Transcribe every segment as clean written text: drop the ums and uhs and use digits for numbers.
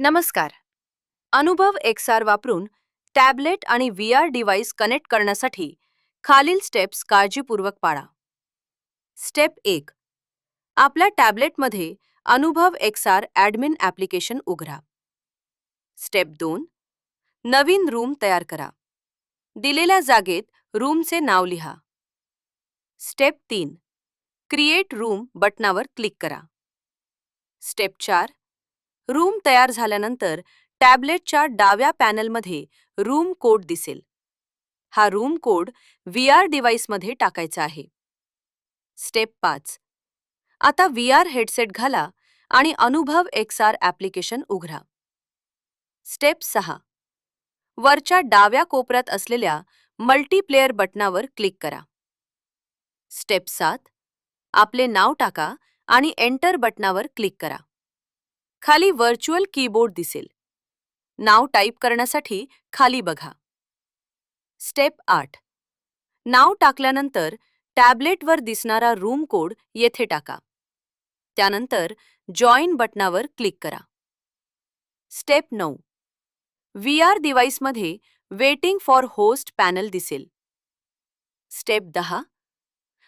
नमस्कार. अनुभव XR वापरून टॅबलेट आणि VR डिव्हाइस कनेक्ट करण्यासाठी खालील स्टेप्स काळजीपूर्वक पाळा. स्टेप 1. आपल्या टॅबलेटमध्ये अनुभव XR ॲडमिन ॲप्लिकेशन उघडा. स्टेप 2. नवीन रूम तयार करा. दिलेल्या जागेत रूमचे नाव लिहा. स्टेप 3. क्रिएट रूम बटनावर क्लिक करा. स्टेप 4. रूम तयार झाल्यानंतर टॅबलेटच्या डाव्या पॅनलमध्ये रूम कोड दिसेल. हा रूम कोड VR डिव्हाइसमध्ये टाकायचा आहे. स्टेप 5. आता VR हेडसेट घाला आणि अनुभव XR ॲप्लिकेशन उघडा. स्टेप 6. वरच्या डाव्या कोपऱ्यात असलेल्या मल्टीप्लेयर बटनावर क्लिक करा. स्टेप 7. आपले नाव टाका आणि एंटर बटनावर क्लिक करा. खाली व्हर्च्युअल कीबोर्ड दिसेल. नाव टाईप करण्यासाठी खाली बघा. स्टेप 8. नाव टाकल्यानंतर टॅबलेटवर दिसणारा रूम कोड येथे टाका. त्यानंतर जॉइन बटनावर क्लिक करा. स्टेप 9. VR डिव्हाइसमध्ये वेटिंग फॉर होस्ट पॅनल दिसेल. स्टेप 10.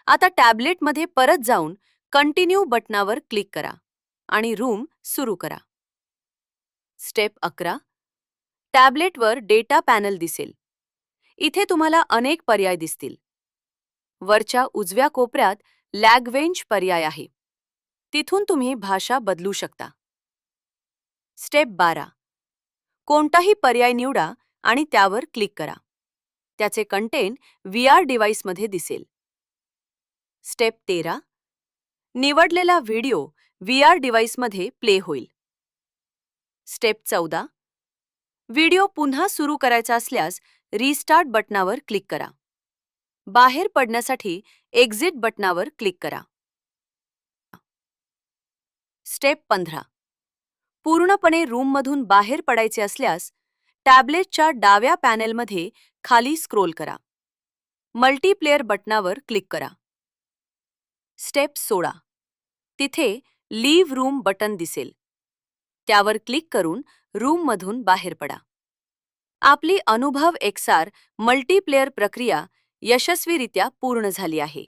आता टॅबलेटमध्ये परत जाऊन कंटिन्यू बटनावर क्लिक करा आणि रूम सुरू करा. स्टेप 11. टॅबलेटवर डेटा पॅनल दिसेल. इथे तुम्हाला अनेक पर्याय दिसतील. वरच्या उजव्या कोपऱ्यात लँग्वेज पर्याय आहे. तिथून तुम्ही भाषा बदलू शकता. स्टेप 12. कोणताही पर्याय निवडा आणि त्यावर क्लिक करा. त्याचे कंटेंट VR डिव्हाइसमध्ये दिसेल. स्टेप 13. निवडलेला व्हिडिओ VR डिव्हाइसमध्ये प्ले होईल. स्टेप 14. व्हिडिओ पुन्हा सुरू करायचा असल्यास रिस्टार्ट बटनावर क्लिक करा. बाहेर पडण्यासाठी एक्झिट बटनावर क्लिक करा. स्टेप 15. पूर्णपणे रूममधून बाहेर पडायचे असल्यास टॅबलेटच्या डाव्या पॅनेलमध्ये खाली स्क्रोल करा. मल्टीप्लेयर बटनावर क्लिक करा. स्टेप 16. तिथे लीव्ह रूम बटन दिसेल. त्यावर क्लिक करून रूममधून बाहेर पडा. आपली अनुभव XR मल्टीप्लेयर प्रक्रिया यशस्वीरित्या पूर्ण झाली आहे.